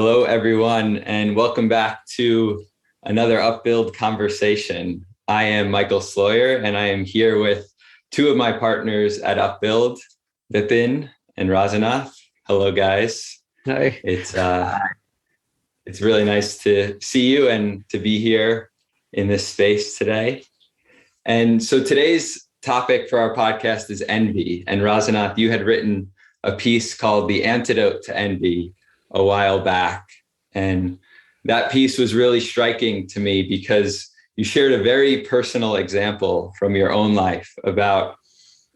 Hello, everyone, and welcome back to another Upbuild conversation. I am Michael Sloyer, and I am here with two of my partners at Upbuild, Vipin and Rasanath. Hello, guys. Hi. It's really nice to see you and to be here in this space today. And so today's topic for our podcast is envy. And Rasanath, you had written a piece called The Antidote to Envy a while back. And that piece was really striking to me because you shared a very personal example from your own life about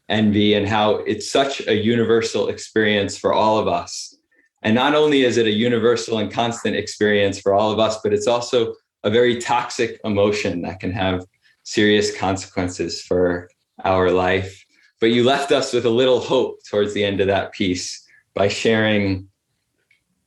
envy and how it's such a universal experience for all of us. And not only is it a universal and constant experience for all of us, but it's also a very toxic emotion that can have serious consequences for our life. But you left us with a little hope towards the end of that piece by sharing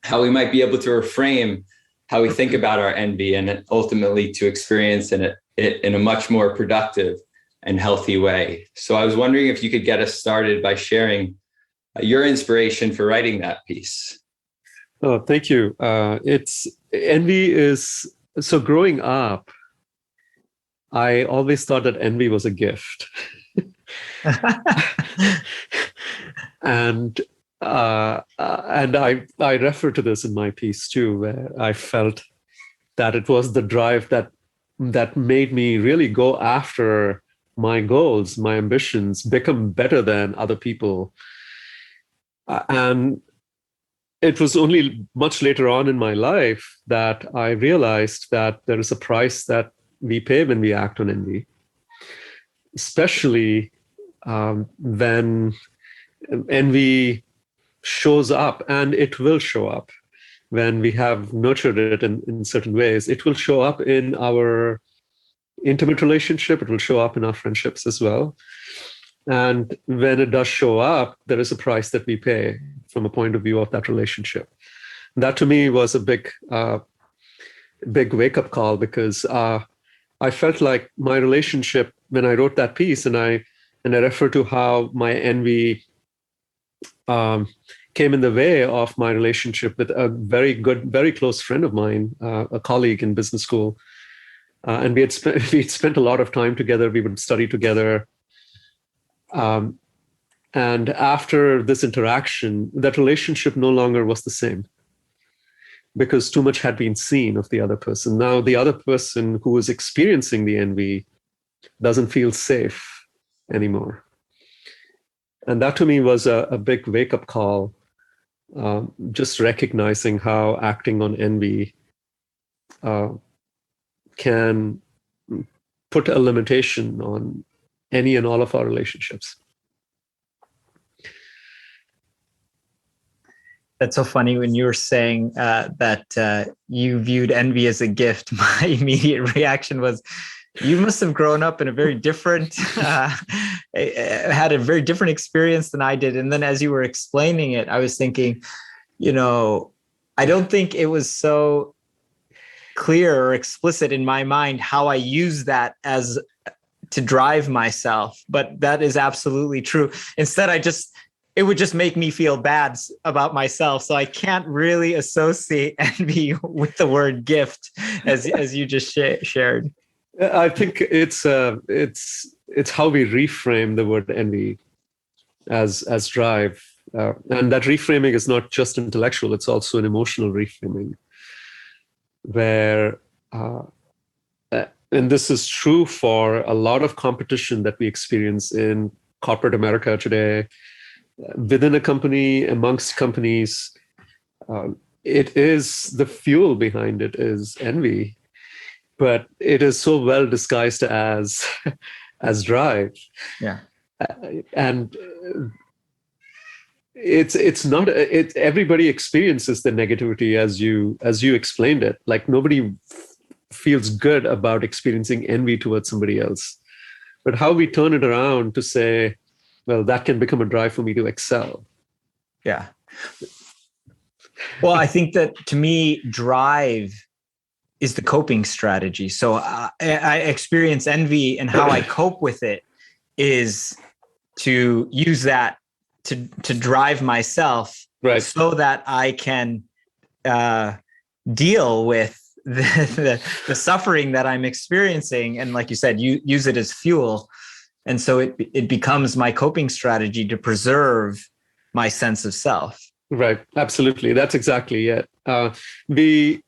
how we might be able to reframe how we think about our envy and ultimately to experience it in a much more productive and healthy way. So I was wondering if you could get us started by sharing your inspiration for writing that piece. Oh, thank you. So growing up, I always thought that envy was a gift. And I refer to this in my piece too, where I felt that it was the drive that made me really go after my goals, my ambitions, become better than other people. And it was only much later on in my life that I realized that there is a price that we pay when we act on envy, especially when envy shows up, and it will show up when we have nurtured it in certain ways. It will show up in our intimate relationship. It will show up in our friendships as well. And when it does show up, there is a price that we pay from a point of view of that relationship. That to me was a big wake-up call, because I felt like my relationship, when I wrote that piece, and I refer to how my envy came in the way of my relationship with a very close friend of mine, a colleague in business school. And we'd spent a lot of time together. We would study together. And after this interaction, that relationship no longer was the same, because too much had been seen of the other person. Now the other person who was experiencing the envy doesn't feel safe anymore. And that to me was a big wake-up call, just recognizing how acting on envy can put a limitation on any and all of our relationships. That's so funny when you were saying that you viewed envy as a gift. My immediate reaction was, you must have grown up in a very different, had a very different experience than I did. And then as you were explaining it, I was thinking, I don't think it was so clear or explicit in my mind how I use that as to drive myself. But that is absolutely true. Instead, it would just make me feel bad about myself. So I can't really associate envy with the word gift as you just shared. I think it's how we reframe the word envy as drive. And that reframing is not just intellectual, it's also an emotional reframing, where, and this is true for a lot of competition that we experience in corporate America today, within a company, amongst companies. It is the fuel behind it is envy, but it is so well disguised as drive. Yeah. And it's not, everybody experiences the negativity as you explained it. Like nobody feels good about experiencing envy towards somebody else. But how we turn it around to say, well, that can become a drive for me to excel. Yeah. Well, I think that to me, drive is the coping strategy. So I experience envy, and how I cope with it is to use that to drive myself, right, so that I can deal with the suffering that I'm experiencing. And like you said, you use it as fuel. And so it becomes my coping strategy to preserve my sense of self. Right. Absolutely. That's exactly it. We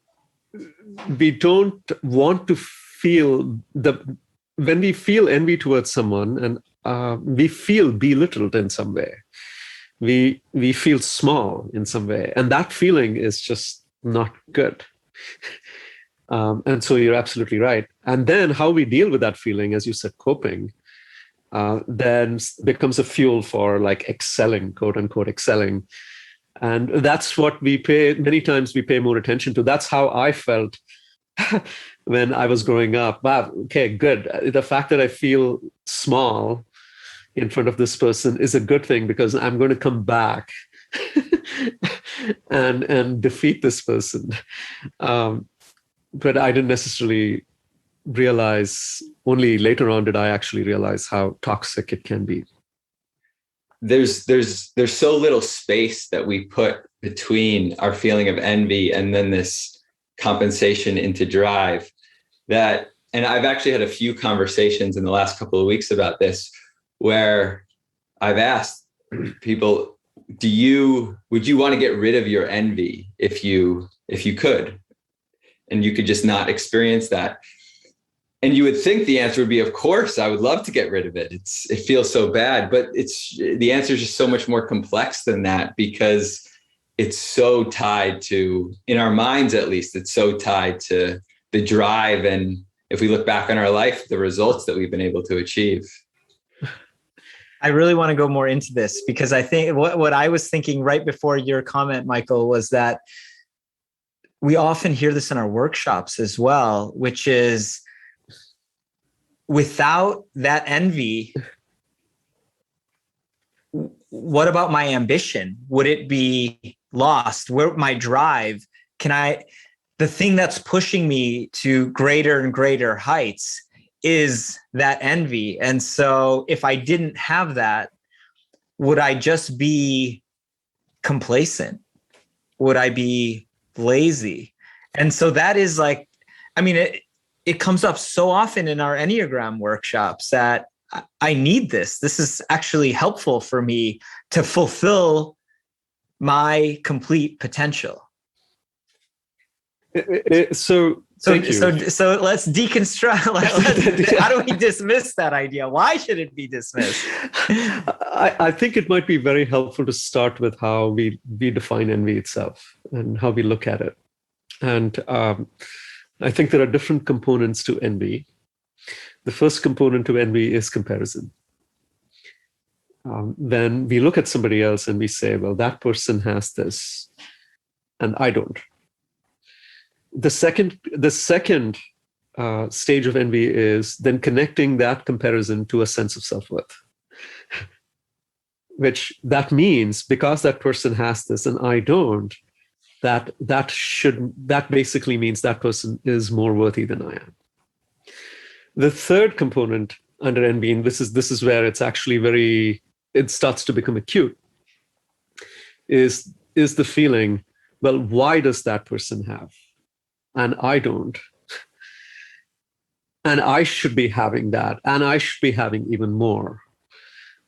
don't want to feel when we feel envy towards someone, and we feel belittled in some way. We feel small in some way, and that feeling is just not good. And so you're absolutely right. And then how we deal with that feeling, as you said, coping, then becomes a fuel for like excelling, quote unquote, excelling. And that's what many times we pay more attention to. That's how I felt when I was growing up. Wow, okay, good. The fact that I feel small in front of this person is a good thing, because I'm going to come back and defeat this person. But I didn't necessarily realize, only later on did I actually realize how toxic it can be. There's so little space that we put between our feeling of envy and then this compensation into drive, that, and I've actually had a few conversations in the last couple of weeks about this, where I've asked people, would you want to get rid of your envy if you could, and you could just not experience that? And you would think the answer would be, of course, I would love to get rid of it. It feels so bad, but the answer is just so much more complex than that, because it's so tied to, in our minds at least, it's so tied to the drive. And if we look back on our life, the results that we've been able to achieve. I really want to go more into this, because I think what I was thinking right before your comment, Michael, was that we often hear this in our workshops as well, which is, without that envy, what about my ambition? Would it be lost? Where my drive? The thing that's pushing me to greater and greater heights is that envy. And so if I didn't have that, would I just be complacent? Would I be lazy? And so that is like, I mean, it comes up so often in our Enneagram workshops that I need this. This is actually helpful for me to fulfill my complete potential. So let's deconstruct. How do we dismiss that idea? Why should it be dismissed? I think it might be very helpful to start with how we define envy itself and how we look at it. And I think there are different components to envy. The first component to envy is comparison. Then we look at somebody else and we say, well, that person has this and I don't. The second stage of envy is then connecting that comparison to a sense of self-worth, which that means because that person has this and I don't, that basically means that person is more worthy than I am. The third component under envy, and this is where it's actually it starts to become acute, is the feeling, well, why does that person have and I don't? And I should be having that, and I should be having even more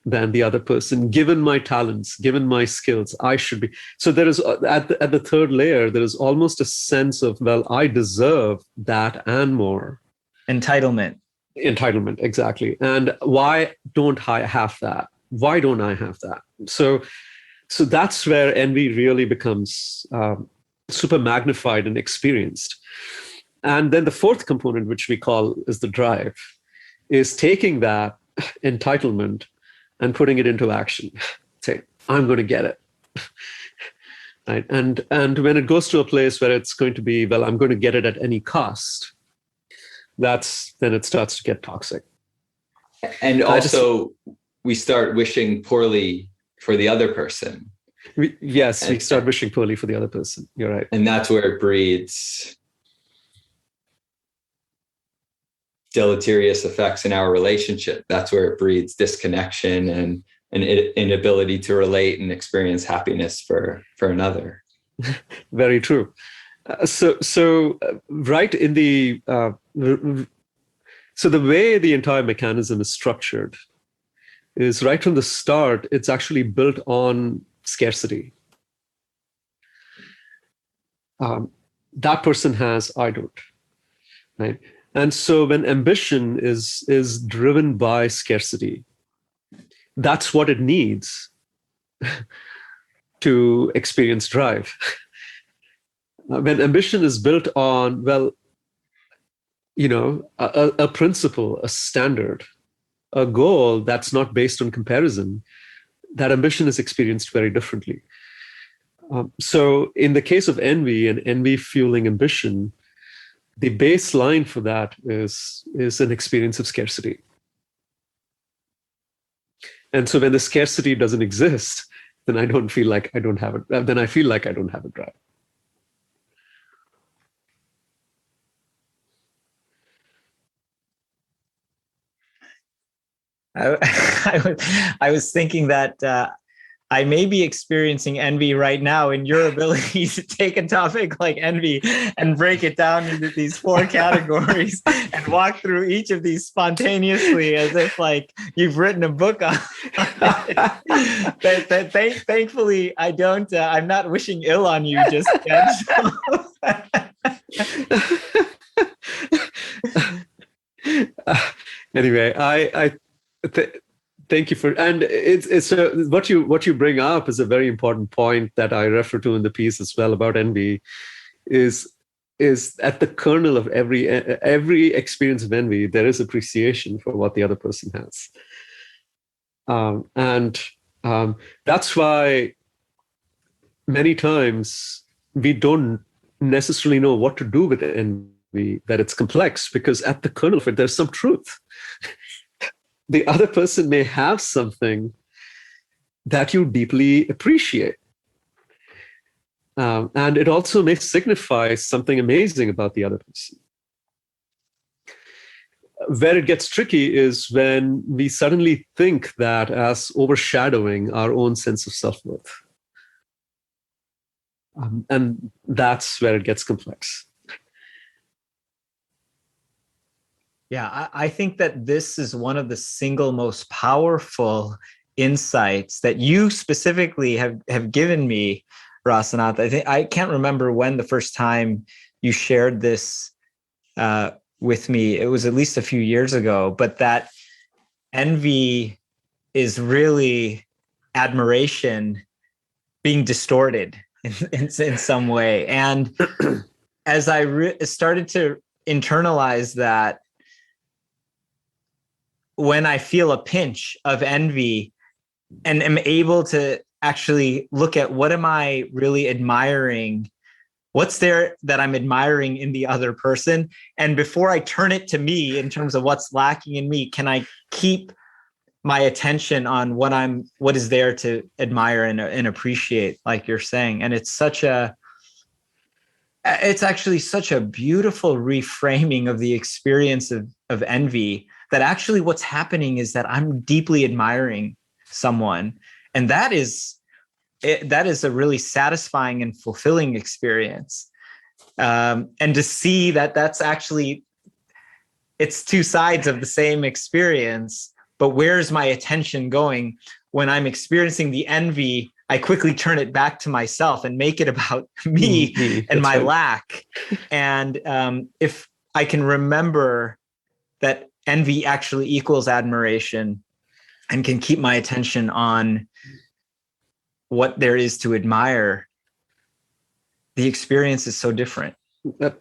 than the other person, given my talents, given my skills, I should be. So there is, at the third layer, there is almost a sense of, well, I deserve that and more. Entitlement, exactly. And why don't I have that? Why don't I have that? So that's where envy really becomes super magnified and experienced. And then the fourth component, which we call is the drive, is taking that entitlement and putting it into action. Say, I'm going to get it. Right? And when it goes to a place where it's going to be, well, I'm going to get it at any cost, then it starts to get toxic. And also, we start wishing poorly for the other person. We start wishing poorly for the other person. You're right. And that's where it breeds deleterious effects in our relationship. That's where it breeds disconnection and an inability to relate and experience happiness for another. Very true. Right in the so the way the entire mechanism is structured is right from the start, it's actually built on scarcity. That person has, I don't, right? And so when ambition is driven by scarcity, that's what it needs to experience drive. When ambition is built on, well, a principle, a standard, a goal that's not based on comparison, that ambition is experienced very differently. So in the case of envy and envy fueling ambition, the baseline for that is an experience of scarcity. And so when the scarcity doesn't exist, then I don't feel like I don't have it. Then I feel like I don't have a drive. I was thinking that I may be experiencing envy right now, and your ability to take a topic like envy and break it down into these 4 categories and walk through each of these spontaneously as if like you've written a book on it. Thankfully, I don't. I'm not wishing ill on you just yet. Anyway, thank you for, and it's what you bring up is a very important point that I refer to in the piece as well about envy, is at the kernel of every experience of envy, there is appreciation for what the other person has, and that's why many times we don't necessarily know what to do with envy, that it's complex, because at the kernel of it, there's some truth. The other person may have something that you deeply appreciate. And it also may signify something amazing about the other person. Where it gets tricky is when we suddenly think that as overshadowing our own sense of self-worth. And that's where it gets complex. Yeah, I think that this is one of the single most powerful insights that you specifically have given me, Rasanath. I can't remember when the first time you shared this with me. It was at least a few years ago, but that envy is really admiration being distorted in some way. And as I started to internalize that, when I feel a pinch of envy and am able to actually look at what am I really admiring, what's there that I'm admiring in the other person, and before I turn it to me in terms of what's lacking in me, can I keep my attention on what is there to admire and appreciate, like you're saying. And it's actually such a beautiful reframing of the experience of envy, that actually what's happening is that I'm deeply admiring someone. And that is a really satisfying and fulfilling experience. And to see that that's actually, it's 2 sides of the same experience, but where's my attention going? When I'm experiencing the envy, I quickly turn it back to myself and make it about me and my lack. And if I can remember that envy actually equals admiration and can keep my attention on what there is to admire, the experience is so different.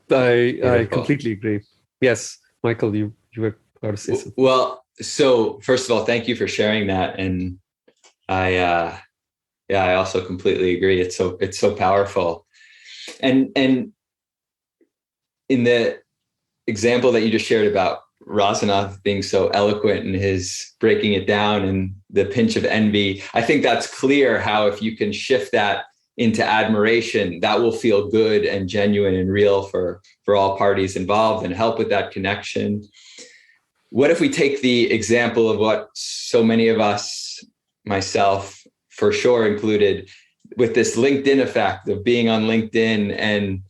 I completely agree. Yes, Michael, you were about to say something. Well, so first of all, thank you for sharing that. And I also completely agree. It's so powerful. And in the example that you just shared about Rasanath being so eloquent in his breaking it down and the pinch of envy, I think that's clear how if you can shift that into admiration, that will feel good and genuine and real for all parties involved and help with that connection. What if we take the example of what so many of us, myself for sure included, with this LinkedIn effect of being on LinkedIn and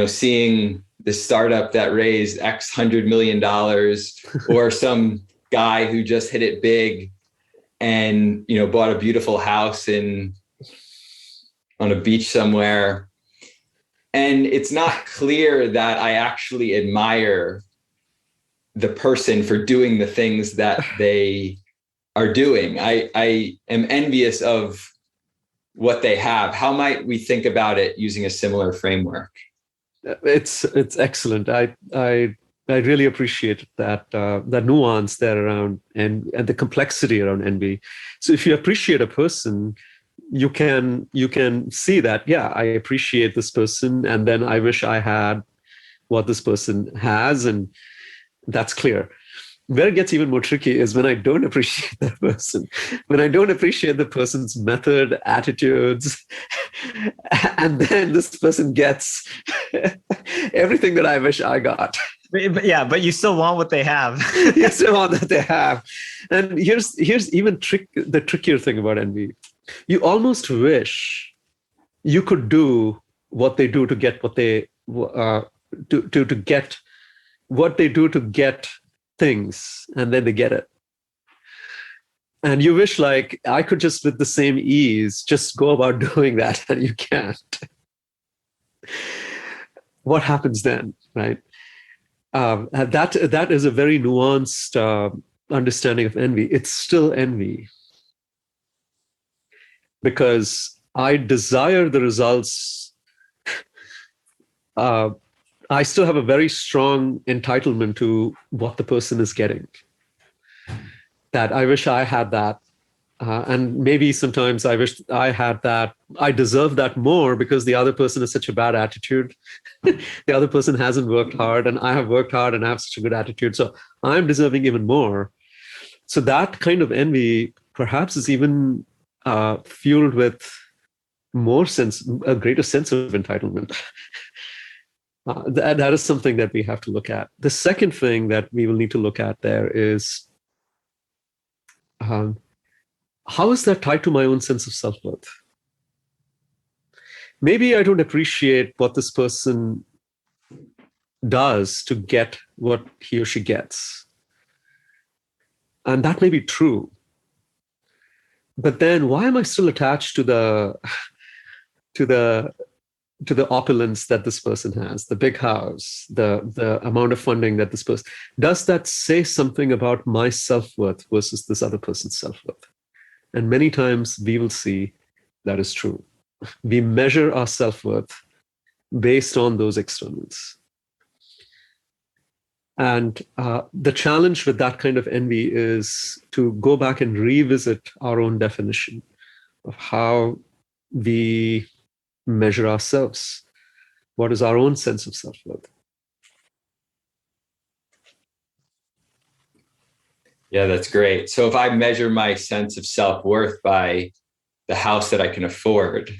seeing the startup that raised X $100 million or some guy who just hit it big and, bought a beautiful house on a beach somewhere. And it's not clear that I actually admire the person for doing the things that they are doing. I am envious of what they have. How might we think about it using a similar framework? It's excellent. I really appreciate that nuance there around and the complexity around envy. So if you appreciate a person, you can see that, yeah, I appreciate this person, and then I wish I had what this person has, and that's clear. Where it gets even more tricky is when I don't appreciate that person, when I don't appreciate the person's method, attitudes, and then this person gets everything that I wish I got. But you still want what they have. You still want what they have. And here's even the trickier thing about envy. You almost wish you could do what they do to get what they to get what they do to get things, and then they get it. And you wish, like, I could just with the same ease just go about doing that, and you can't. What happens then, right? That is a very nuanced understanding of envy. It's still envy, because I desire the results. I still have a very strong entitlement to what the person is getting. That I wish I had that. And maybe sometimes I wish I had that. I deserve that more because the other person has such a bad attitude. The other person hasn't worked hard, and I have worked hard and I have such a good attitude. So I'm deserving even more. So that kind of envy perhaps is even fueled with a greater sense of entitlement. That is something that we have to look at. The second thing that we will need to look at there is, how is that tied to my own sense of self-worth? Maybe I don't appreciate what this person does to get what he or she gets. And that may be true. But then why am I still attached to the opulence that this person has, the big house, the amount of funding that this person, does that say something about my self-worth versus this other person's self-worth? And many times we will see that is true. We measure our self-worth based on those externals. And the challenge with that kind of envy is to go back and revisit our own definition of how we measure ourselves. What is our own sense of self-worth? Yeah, that's great. So if I measure my sense of self-worth by the house that I can afford,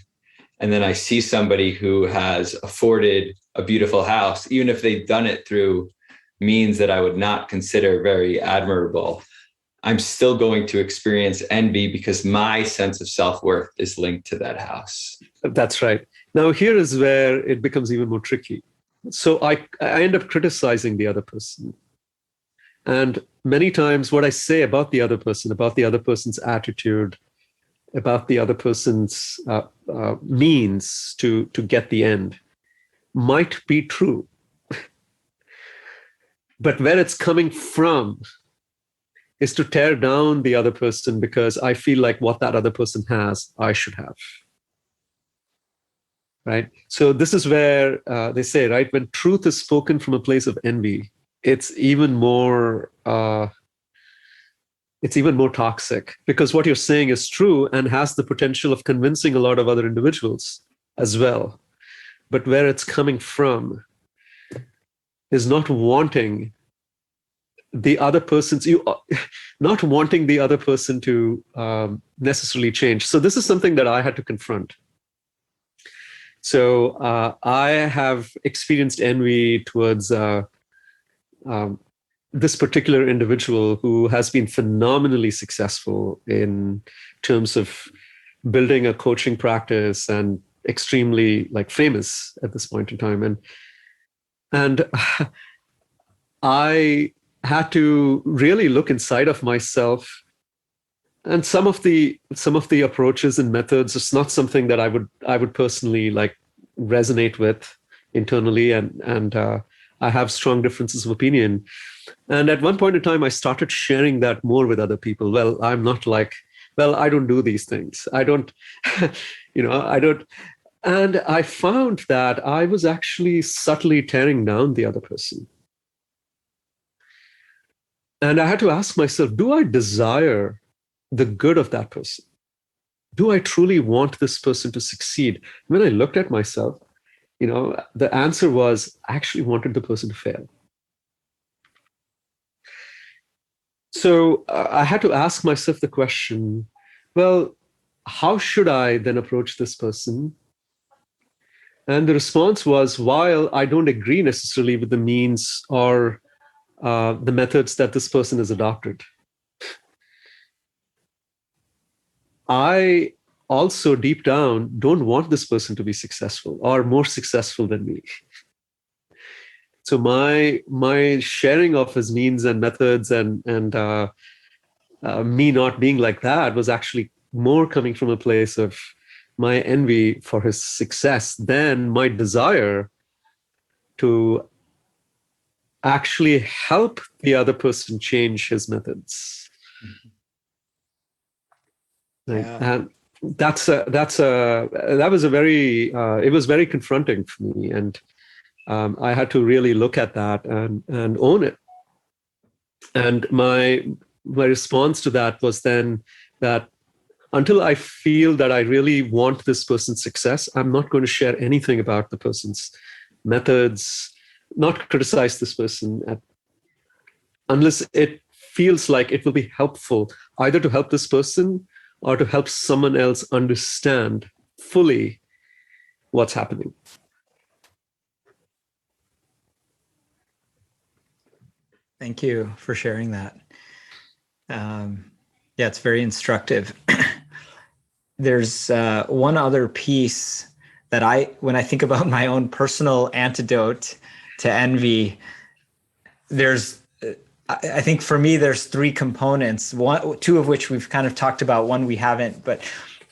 and then I see somebody who has afforded a beautiful house, even if they've done it through means that I would not consider very admirable, I'm still going to experience envy because my sense of self-worth is linked to that house. That's right. Now, here is where it becomes even more tricky. So I end up criticizing the other person. And many times what I say about the other person's attitude, about the other person's means to get the end might be true. But where it's coming from is to tear down the other person because I feel like what that other person has, I should have. Right? So this is where they say, right, when truth is spoken from a place of envy, it's even more toxic, because what you're saying is true and has the potential of convincing a lot of other individuals as well. But where it's coming from is not wanting the other person to necessarily change. So this is something that I had to confront. So I have experienced envy towards this particular individual who has been phenomenally successful in terms of building a coaching practice and extremely like famous at this point in time. And I had to really look inside of myself. And some of the approaches and methods, it's not something that I would personally like resonate with internally, and I have strong differences of opinion. And at one point in time, I started sharing that more with other people. Well, I'm not like, well, I don't do these things. I don't, I don't. And I found that I was actually subtly tearing down the other person. And I had to ask myself, do I desire the good of that person? Do I truly want this person to succeed? When I looked at myself, the answer was I actually wanted the person to fail. So I had to ask myself the question, well, how should I then approach this person? And the response was, while I don't agree necessarily with the means or the methods that this person has adopted, I also deep down don't want this person to be successful or more successful than me. So my sharing of his means and methods and me not being like that was actually more coming from a place of my envy for his success than my desire to actually help the other person change his methods. Yeah. And that was a very it was very confronting for me, and I had to really look at that and own it. And my response to that was then that until I feel that I really want this person's success, I'm not going to share anything about the person's methods, not criticize this person unless it feels like it will be helpful either to help this person or to help someone else understand fully what's happening. Thank you for sharing that. Yeah, it's very instructive. There's one other piece that when I think about my own personal antidote to envy, I think for me, there's three components, two of which we've kind of talked about, one we haven't, but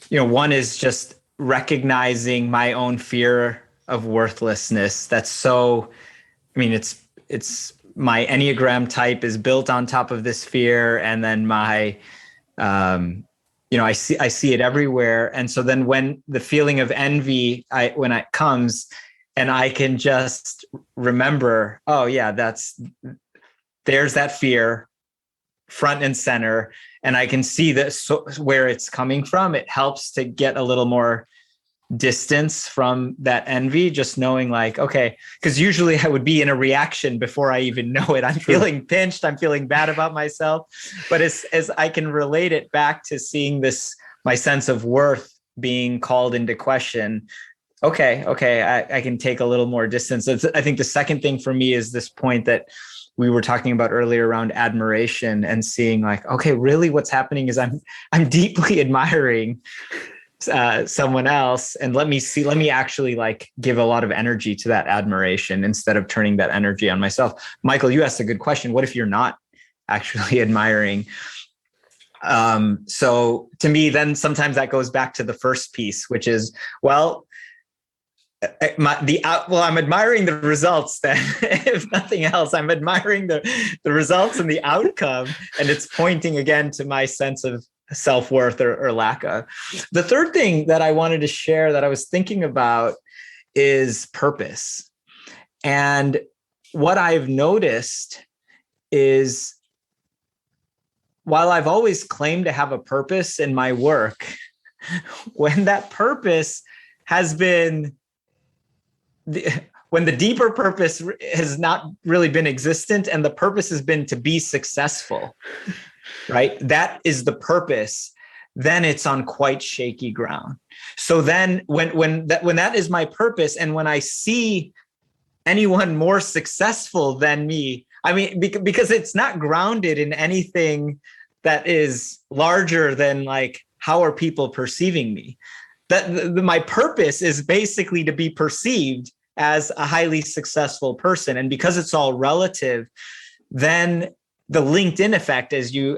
one is just recognizing my own fear of worthlessness. That's so, it's my Enneagram type is built on top of this fear. And then my, I see it everywhere. And so then when the feeling of envy, when it comes and I can just remember, oh yeah, there's that fear front and center, and I can see where it's coming from. It helps to get a little more distance from that envy, just knowing like, okay, because usually I would be in a reaction before I even know it. I'm feeling pinched, I'm feeling bad about myself. But as I can relate it back to seeing my sense of worth being called into question, okay, I can take a little more distance. I think the second thing for me is this point that we were talking about earlier around admiration and seeing like, okay, really what's happening is I'm deeply admiring someone else, and let me actually like give a lot of energy to that admiration instead of turning that energy on myself. Michael, you asked a good question. What if you're not actually admiring? So to me, then sometimes that goes back to the first piece, which is, well, I'm admiring the results then. If nothing else, I'm admiring the results and the outcome, and it's pointing again to my sense of self-worth or lack of. The third thing that I wanted to share that I was thinking about is purpose. And what I've noticed is, while I've always claimed to have a purpose in my work, when that purpose has been when the deeper purpose has not really been existent and the purpose has been to be successful, right? That is the purpose. Then it's on quite shaky ground. So then when that is my purpose, and when I see anyone more successful than me, because it's not grounded in anything that is larger than like, how are people perceiving me? my purpose is basically to be perceived as a highly successful person. And because it's all relative, then the LinkedIn effect, as you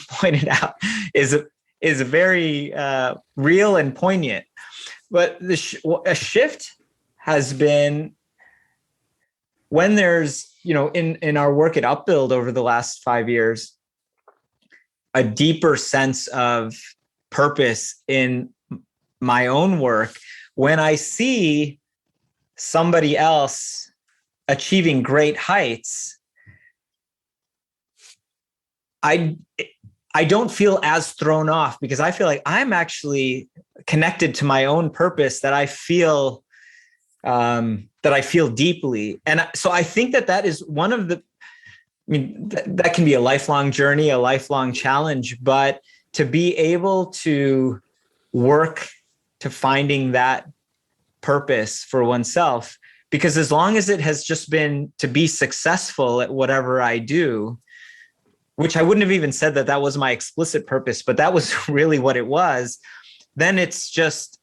pointed out, is very real and poignant. But a shift has been when there's, in our work at Upbuild over the last 5 years, a deeper sense of purpose in my own work. When I see somebody else achieving great heights, I don't feel as thrown off, because I feel like I'm actually connected to my own purpose that I feel deeply. And so I think that is one of the, that can be a lifelong journey, a lifelong challenge, but to be able to work to finding that purpose for oneself, because as long as it has just been to be successful at whatever I do, which I wouldn't have even said that was my explicit purpose, but that was really what it was, then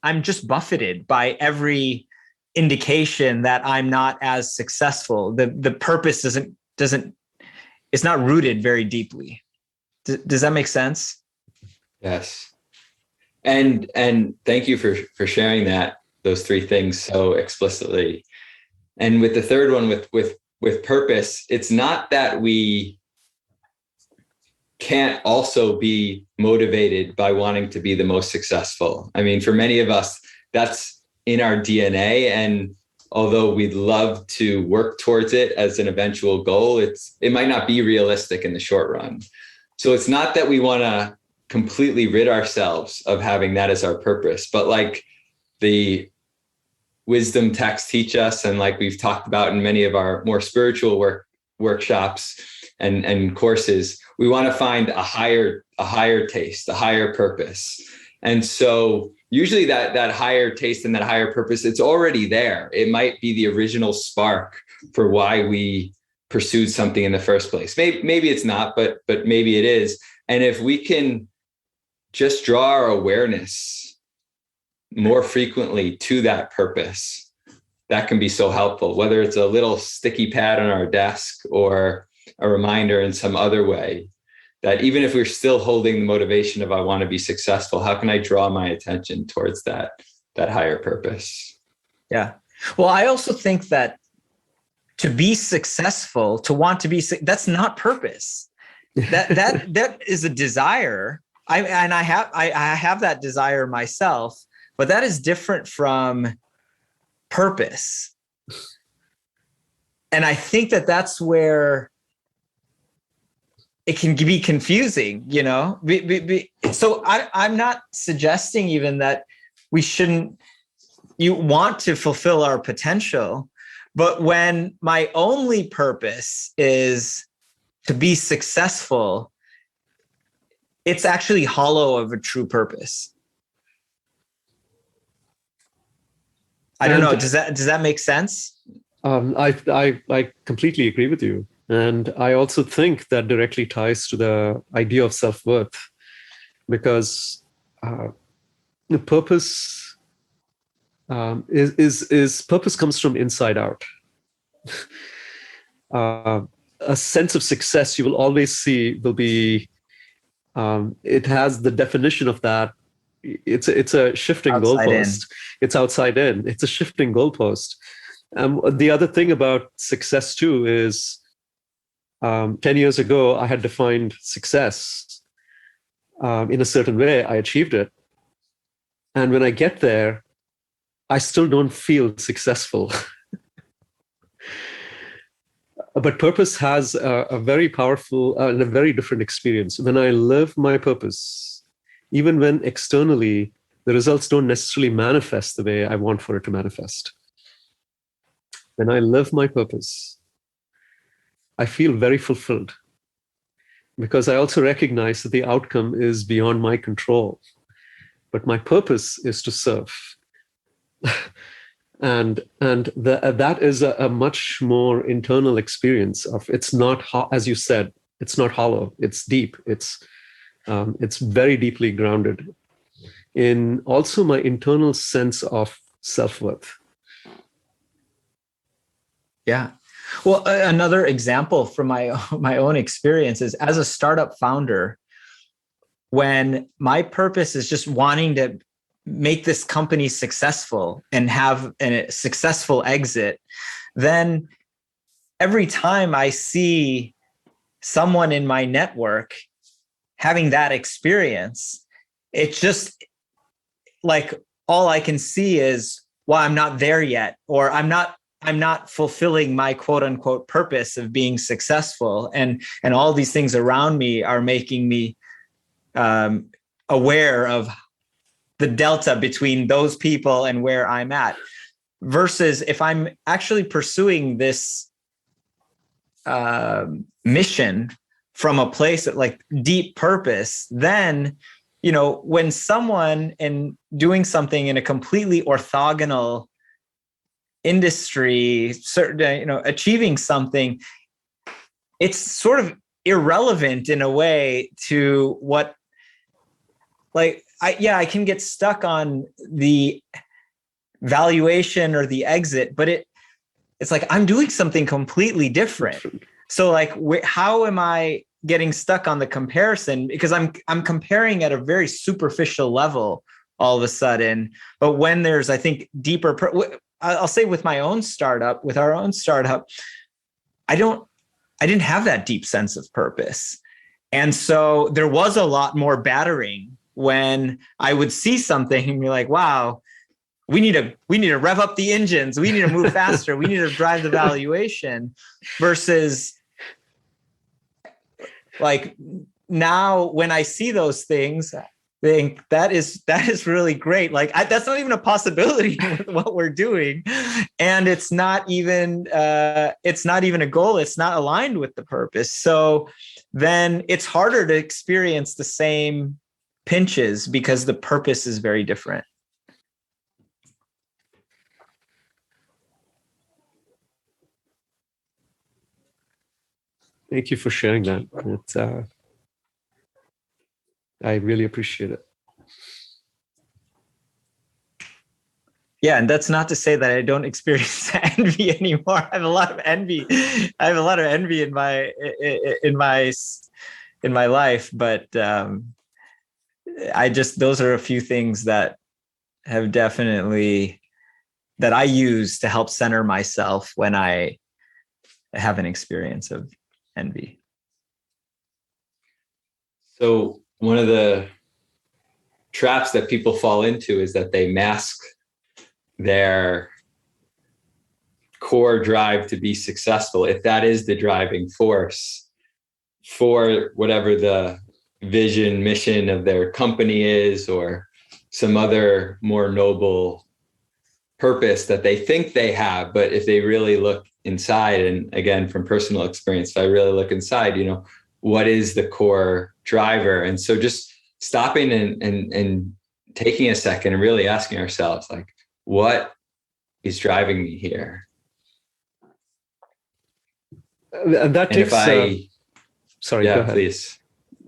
I'm just buffeted by every indication that I'm not as successful. The purpose it's not rooted very deeply. Does that make sense? Yes. And thank you for sharing those three things so explicitly. And with the third one, with purpose, it's not that we can't also be motivated by wanting to be the most successful. I mean, for many of us, that's in our DNA. And although we'd love to work towards it as an eventual goal, it might not be realistic in the short run. So it's not that we want to completely rid ourselves of having that as our purpose, but like the wisdom texts teach us, and like we've talked about in many of our more spiritual workshops and courses, we want to find a higher taste, a higher purpose. And so usually that higher taste and that higher purpose, it's already there. It might be the original spark for why we pursued something in the first place. Maybe it's not, but maybe it is. And if we can just draw our awareness more frequently to that purpose, that can be so helpful, whether it's a little sticky pad on our desk or a reminder in some other way, that even if we're still holding the motivation of I want to be successful, how can I draw my attention towards that higher purpose? Yeah. Well, I also think that to be successful, to want to be, that's not purpose. That is a desire. I have that desire myself, but that is different from purpose. And I think that's where it can be confusing, So I'm not suggesting even that you want to fulfill our potential, but when my only purpose is to be successful, it's actually hollow of a true purpose. I don't know. Does that make sense? I completely agree with you. And I also think that directly ties to the idea of self-worth, because the purpose purpose comes from inside out. A sense of success you will always see will be, it has the definition of that. It's a shifting goalpost. It's outside in. It's a shifting goalpost. The other thing about success too is, 10 years ago, I had defined success in a certain way. I achieved it. And when I get there, I still don't feel successful. But purpose has a very powerful and a very different experience. When I live my purpose, even when externally the results don't necessarily manifest the way I want for it to manifest. When I live my purpose, I feel very fulfilled, because I also recognize that the outcome is beyond my control, but my purpose is to serve. and that is a much more internal experience of, it's not, as you said, it's not hollow, it's deep, it's very deeply grounded. in also my internal sense of self-worth. Yeah. Well, another example from my own experience is as a startup founder, when my purpose is just wanting to make this company successful and have a successful exit, then every time I see someone in my network having that experience, it's just like all I can see is, well, I'm not there yet, or I'm not fulfilling my quote unquote purpose of being successful. And all these things around me are making me aware of the delta between those people and where I'm at. Versus if I'm actually pursuing this mission from a place of like deep purpose, then, when someone in doing something in a completely orthogonal industry, certain, achieving something, it's sort of irrelevant in a way to what, like, I can get stuck on the valuation or the exit, but it's like I'm doing something completely different. So like, how am I getting stuck on the comparison? Because I'm comparing at a very superficial level all of a sudden. But when there's, I think, deeper, I'll say with our own startup, I didn't have that deep sense of purpose. And so there was a lot more battering when I would see something and be like, wow, we need to rev up the engines. We need to move faster. We need to drive the valuation, versus like now when I see those things, I think that is really great. Like that's not even a possibility with what we're doing. And it's not even a goal. It's not aligned with the purpose. So then it's harder to experience the same pinches because the purpose is very different. Thank you for sharing that. It's, I really appreciate it. Yeah, and that's not to say that I don't experience envy anymore. I have a lot of envy. in my life, but those are a few things that have definitely that I use to help center myself when I have an experience of envy. So one of the traps that people fall into is that they mask their core drive to be successful, if that is the driving force for whatever the vision, mission of their company is, or some other more noble purpose that they think they have. But if they really look inside, and again, from personal experience, if I really look inside, what is the core driver? And so just stopping and taking a second and really asking ourselves, like, what is driving me here? And that takes. Sorry, yeah, go ahead. Please.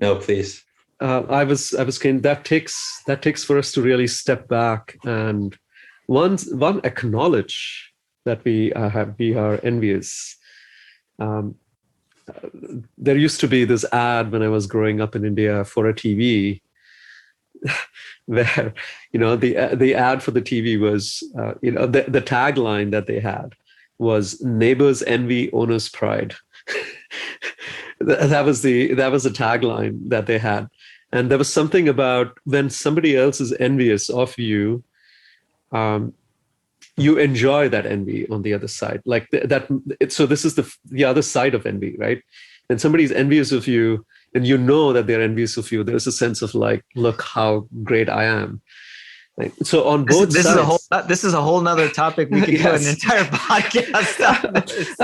No, please. I was saying that takes for us to really step back and one acknowledge that we are envious. There used to be this ad when I was growing up in India for a TV, where the ad for the TV was the tagline that they had was "Neighbors envy, owners pride." That was the tagline that they had, and there was something about when somebody else is envious of you, you enjoy that envy on the other side, like that. So this is the other side of envy, right? And somebody's envious of you, and you know that they're envious of you. There's a sense of like, look how great I am. Right? So on both sides, this is a whole nother topic. We could do an entire podcast on this.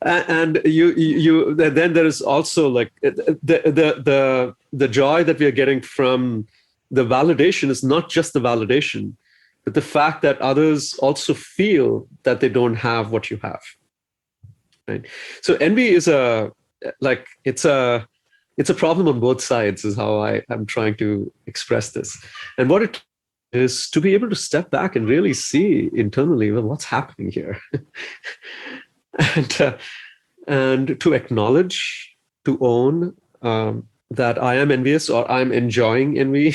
And then there is also like the joy that we are getting from the validation is not just the validation, but the fact that others also feel that they don't have what you have. Right. So envy is it's a problem on both sides, is how I'm trying to express this. And what it is to be able to step back and really see internally, well, what's happening here. And to acknowledge, to own that I am envious, or I'm enjoying envy,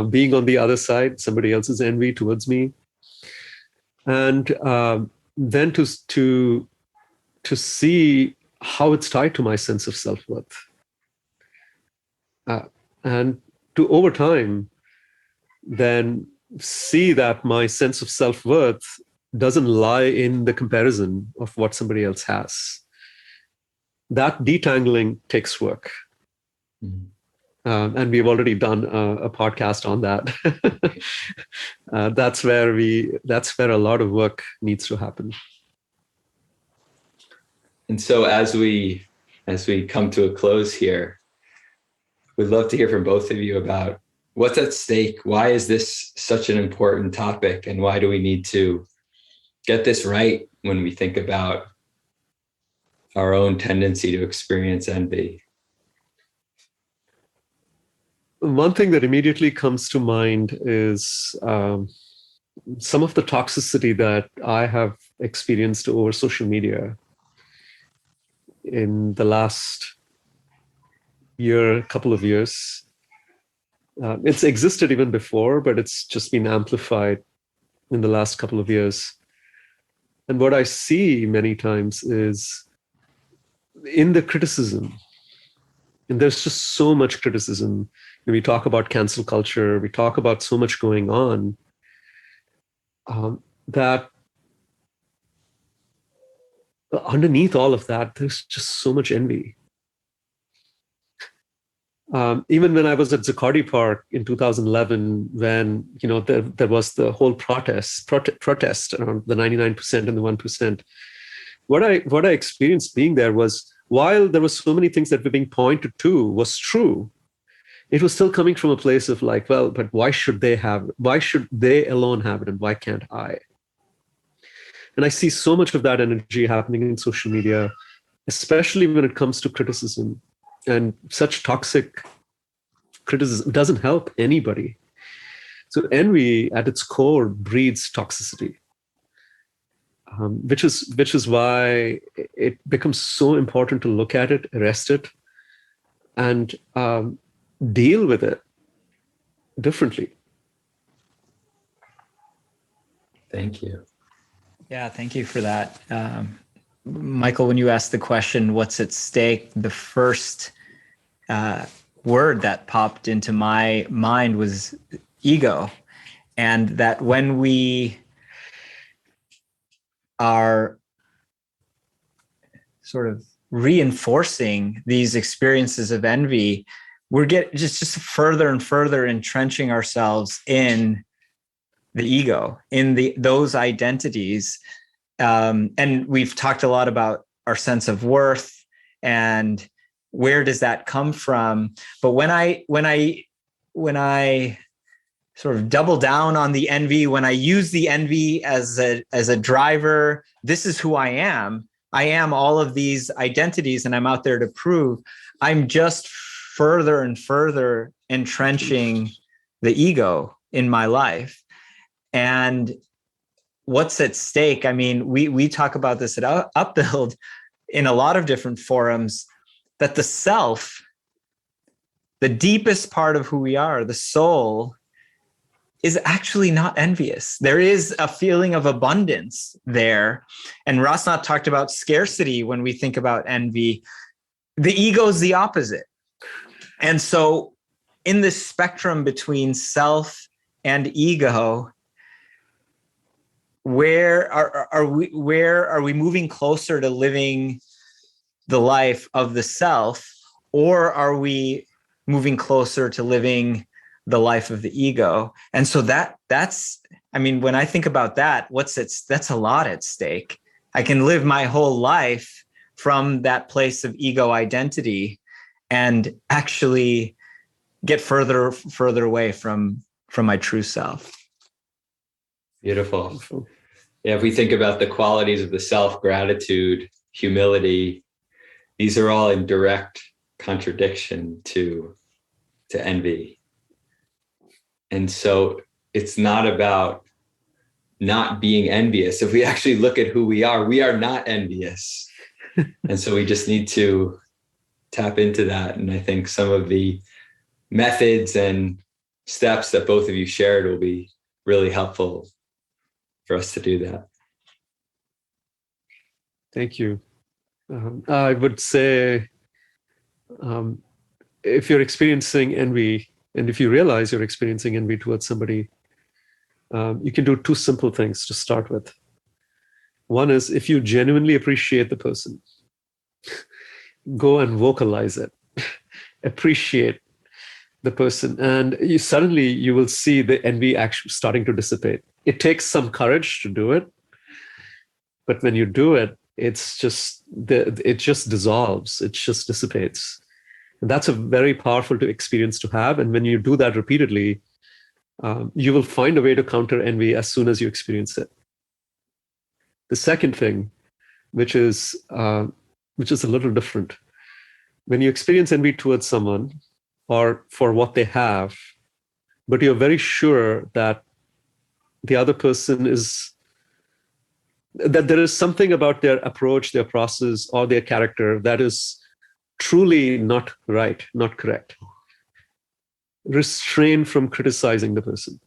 being on the other side, somebody else's envy towards me. And then to see how it's tied to my sense of self-worth. And to, over time, then see that my sense of self-worth doesn't lie in the comparison of what somebody else has. That detangling takes work. Mm-hmm. And we've already done a podcast on that. That's where a lot of work needs to happen. And so as we come to a close here, we'd love to hear from both of you about what's at stake. Why is this such an important topic? And why do we need to get this right when we think about our own tendency to experience envy? One thing that immediately comes to mind is some of the toxicity that I have experienced over social media in the last couple of years. It's existed even before, but it's just been amplified in the last couple of years. And what I see many times is in the criticism, and there's just so much criticism. When we talk about cancel culture, we talk about so much going on, that underneath all of that, there's just so much envy. Even when I was at Zuccotti Park in 2011, when there was the whole protest around the 99% and the 1%, what I experienced being there was, while there were so many things that were being pointed to was true, it was still coming from a place of like, well, but why should they have it? Why should they alone have it, and why can't I? And I see so much of that energy happening in social media, especially when it comes to criticism. And such toxic criticism doesn't help anybody. So envy at its core breeds toxicity, which is why it becomes so important to look at it, arrest it, and deal with it differently. Thank you. Yeah, thank you for that. Michael, when you asked the question, what's at stake, the first word that popped into my mind was ego. And that when we are sort of reinforcing these experiences of envy, we're just further and further entrenching ourselves in the ego, in those identities. And we've talked a lot about our sense of worth and where does that come from. But when I sort of double down on the envy, when I use the envy as a driver, this is who I am. I am all of these identities, and I'm out there to prove. I'm just further and further entrenching the ego in my life. And what's at stake? I mean, we talk about this at Upbuild in a lot of different forums, that the self, the deepest part of who we are, the soul, is actually not envious. There is a feeling of abundance there. And Rasanath talked about scarcity when we think about envy. The ego is the opposite. And so in this spectrum between self and ego, where are we moving closer to living the life of the self, or are we moving closer to living the life of the ego? And so that's, I mean, when I think about that, that's a lot at stake. I can live my whole life from that place of ego identity and actually get further away from my true self. Beautiful. Yeah, if we think about the qualities of the self, gratitude, humility, these are all in direct contradiction to envy. And so it's not about not being envious. If we actually look at who we are not envious. And so we just need to tap into that. And I think some of the methods and steps that both of you shared will be really helpful for us to do that. Thank you. I would say, if you're experiencing envy, and if you realize you're experiencing envy towards somebody, you can do two simple things to start with. One is, if you genuinely appreciate the person, go and vocalize it. Appreciate the person, and you will see the envy actually starting to dissipate. It takes some courage to do it, but when you do it, it just dissolves. It just dissipates. And that's a very powerful experience to have. And when you do that repeatedly, you will find a way to counter envy as soon as you experience it. The second thing, which is a little different, when you experience envy towards someone or for what they have, but you're very sure that the other person that there is something about their approach, their process, or their character that is truly not right, not correct. Restrain from criticizing the person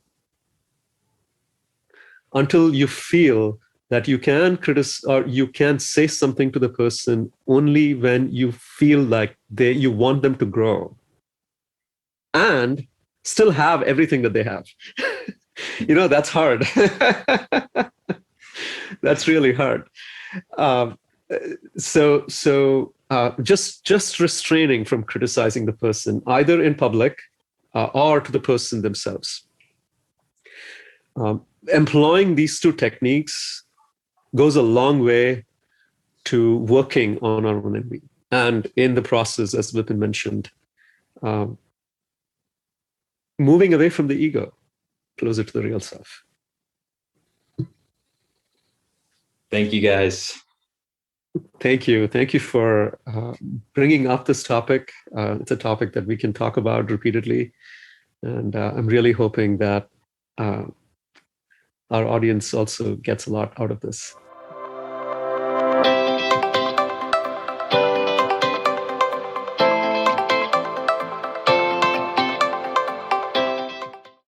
until you feel that you can criticize or you can say something to the person only when you feel like you want them to grow and still have everything that they have. That's hard. That's really hard. Just restraining from criticizing the person, either in public or to the person themselves. Employing these two techniques goes a long way to working on our own envy. And in the process, as Vipin mentioned, moving away from the ego, closer to the real self. Thank you, guys. Thank you. Thank you for bringing up this topic. It's a topic that we can talk about repeatedly. And I'm really hoping that our audience also gets a lot out of this.